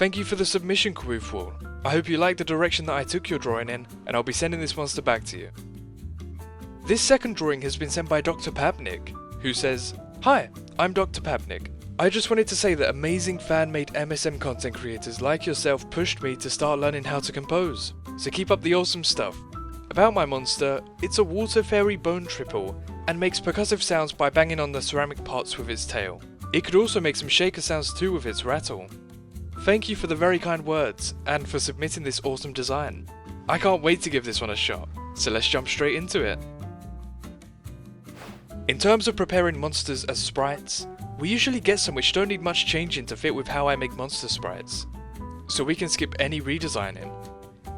Thank you for the submission, Kwu'fwul. I hope you like the direction that I took your drawing in, and I'll be sending this monster back to you. This second drawing has been sent by Dr. Papnic, who says, "Hi, I'm Dr. Papnic. I just wanted to say that amazing fan-made MSM content creators like yourself pushed me to start learning how to compose, so keep up the awesome stuff. About my monster, it's a water fairy bone triple, and makes percussive sounds by banging on the ceramic pots with its tail. It could also make some shaker sounds too with its rattle. Thank you for the very kind words, and for submitting this awesome design. I can't wait to give this one a shot, so let's jump straight into it." In terms of preparing monsters as sprites, we usually get some which don't need much changing to fit with how I make monster sprites, so we can skip any redesigning.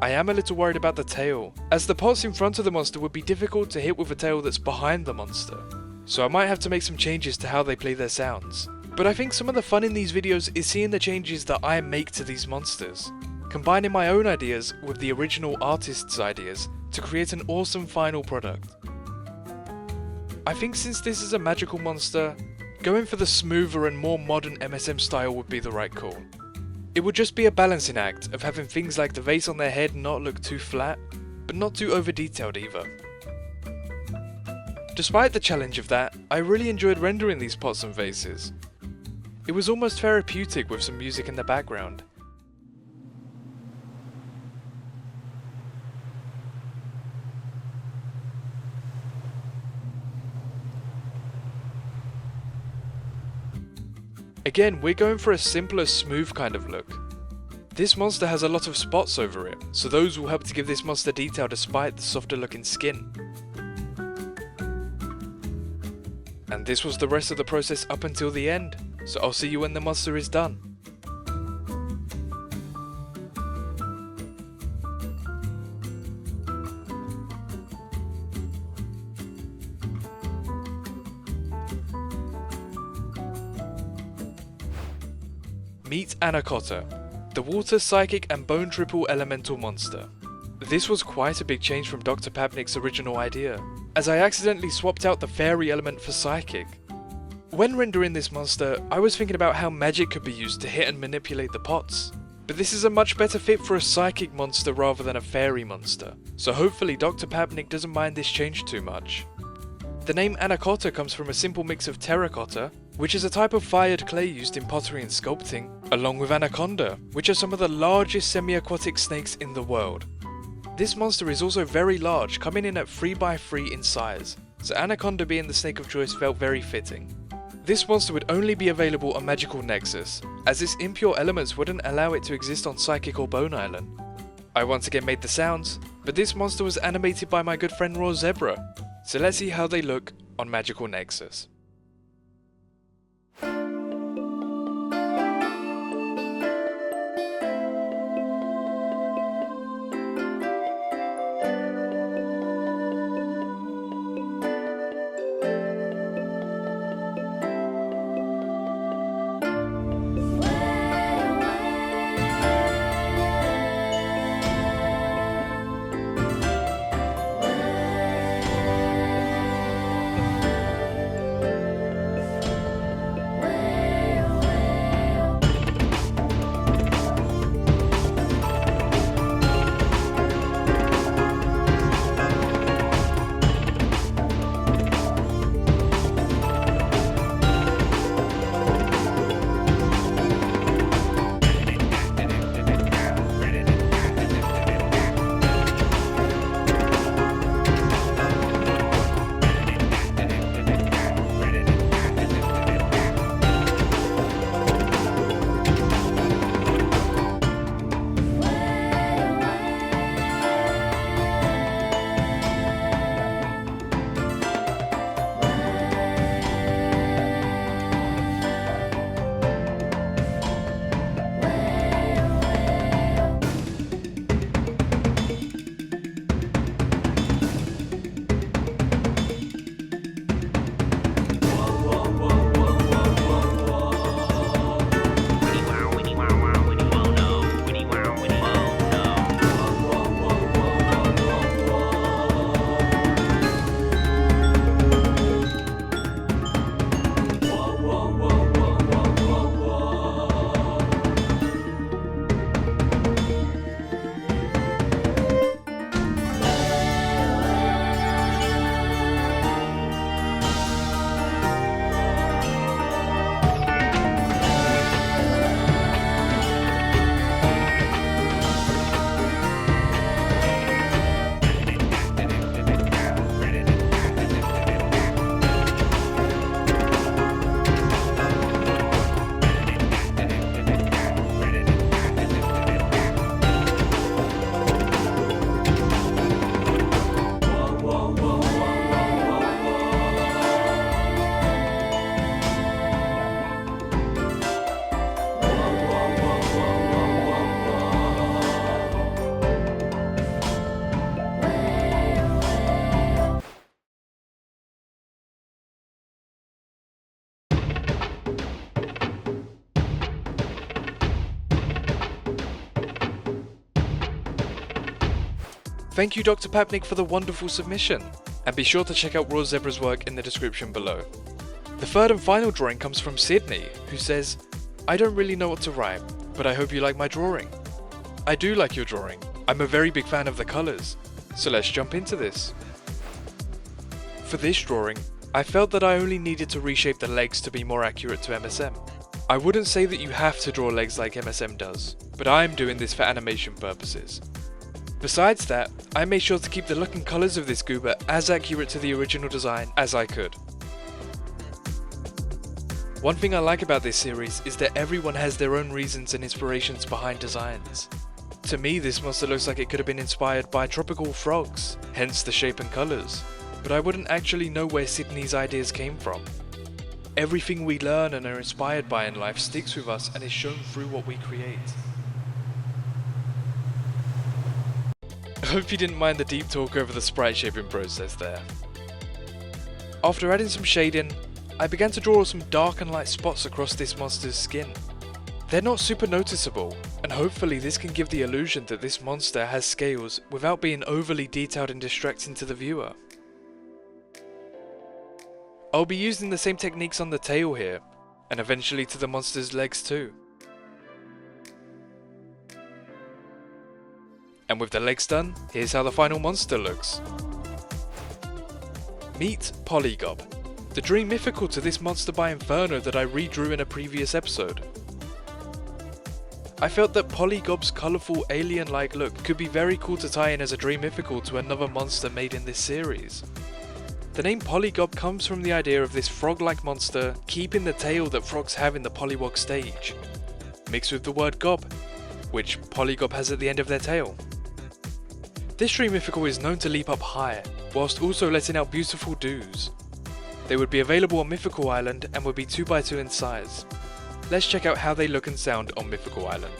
I am a little worried about the tail, as the pots in front of the monster would be difficult to hit with a tail that's behind the monster, so I might have to make some changes to how they play their sounds. But I think some of the fun in these videos is seeing the changes that I make to these monsters, combining my own ideas with the original artist's ideas to create an awesome final product. I think since this is a magical monster, going for the smoother and more modern MSM style would be the right call. It would just be a balancing act of having things like the vase on their head not look too flat, but not too over detailed either. Despite the challenge of that, I really enjoyed rendering these pots and vases. It was almost therapeutic with some music in the background. Again, we're going for a simpler, smooth kind of look. This monster has a lot of spots over it, so those will help to give this monster detail despite the softer looking skin. And this was the rest of the process up until the end, so I'll see you when the monster is done. Meet Anacotta, the water, psychic and bone triple elemental monster. This was quite a big change from Dr. Papnic's original idea, as I accidentally swapped out the fairy element for psychic. When rendering this monster, I was thinking about how magic could be used to hit and manipulate the pots, but this is a much better fit for a psychic monster rather than a fairy monster, so hopefully Dr. Papnic doesn't mind this change too much. The name Anacotta comes from a simple mix of terracotta, which is a type of fired clay used in pottery and sculpting, along with anaconda, which are some of the largest semi-aquatic snakes in the world. This monster is also very large, coming in at 3x3 in size, so anaconda being the snake of choice felt very fitting. This monster would only be available on Magical Nexus, as its impure elements wouldn't allow it to exist on Psychic or Bone Island. I once again made the sounds, but this monster was animated by my good friend Raw Zebra, so let's see how they look on Magical Nexus. Thank you Dr. Papnic for the wonderful submission, and be sure to check out Raw Zebra's work in the description below. The third and final drawing comes from Sidney, who says, "I don't really know what to write, but I hope you like my drawing." I do like your drawing. I'm a very big fan of the colours, so let's jump into this. For this drawing, I felt that I only needed to reshape the legs to be more accurate to MSM. I wouldn't say that you have to draw legs like MSM does, but I'm doing this for animation purposes. Besides that, I made sure to keep the look and colours of this goober as accurate to the original design as I could. One thing I like about this series is that everyone has their own reasons and inspirations behind designs. To me, this monster looks like it could have been inspired by tropical frogs, hence the shape and colours, but I wouldn't actually know where Sidney's ideas came from. Everything we learn and are inspired by in life sticks with us and is shown through what we create. I hope you didn't mind the deep talk over the sprite shaping process there. After adding some shading, I began to draw some dark and light spots across this monster's skin. They're not super noticeable, and hopefully this can give the illusion that this monster has scales without being overly detailed and distracting to the viewer. I'll be using the same techniques on the tail here, and eventually to the monster's legs too. And with the legs done, here's how the final monster looks. Meet Polygob, the dream mythical to this monster by Inferno that I redrew in a previous episode. I felt that Polygob's colourful alien-like look could be very cool to tie in as a dream mythical to another monster made in this series. The name Polygob comes from the idea of this frog-like monster keeping the tail that frogs have in the polywog stage, mixed with the word gob, which Polygob has at the end of their tail. This dream mythical is known to leap up high, whilst also letting out beautiful dews. They would be available on Mythical Island and would be 2x2 in size. Let's check out how they look and sound on Mythical Island.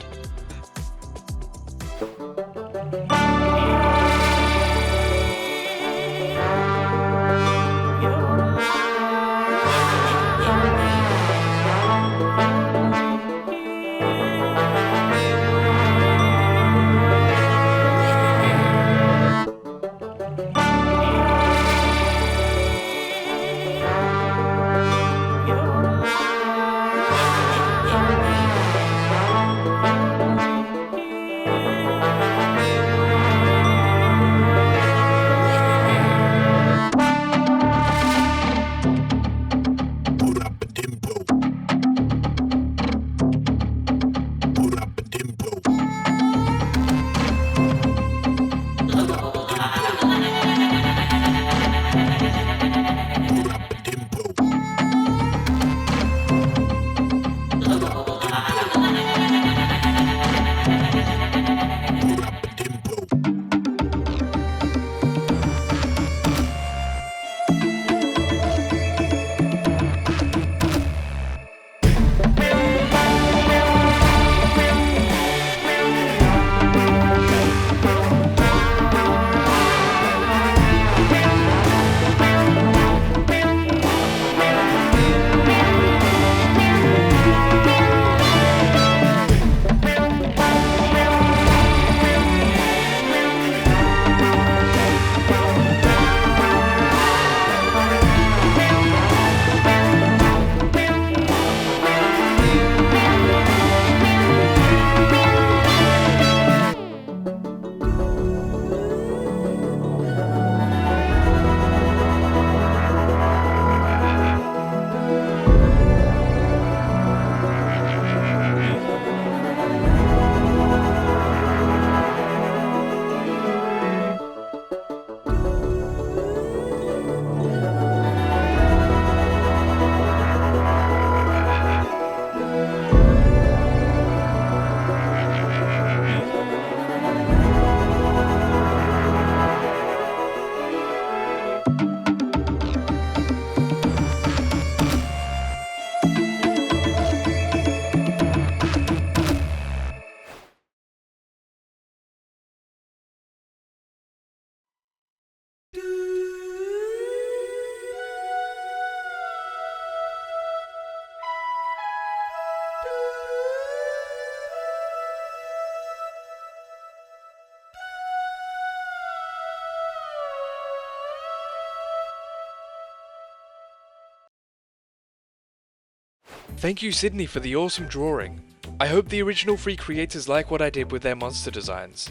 Thank you Sidney for the awesome drawing. I hope the original 3 creators like what I did with their monster designs.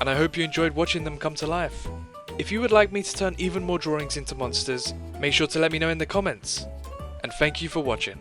And I hope you enjoyed watching them come to life. If you would like me to turn even more drawings into monsters, make sure to let me know in the comments. And thank you for watching.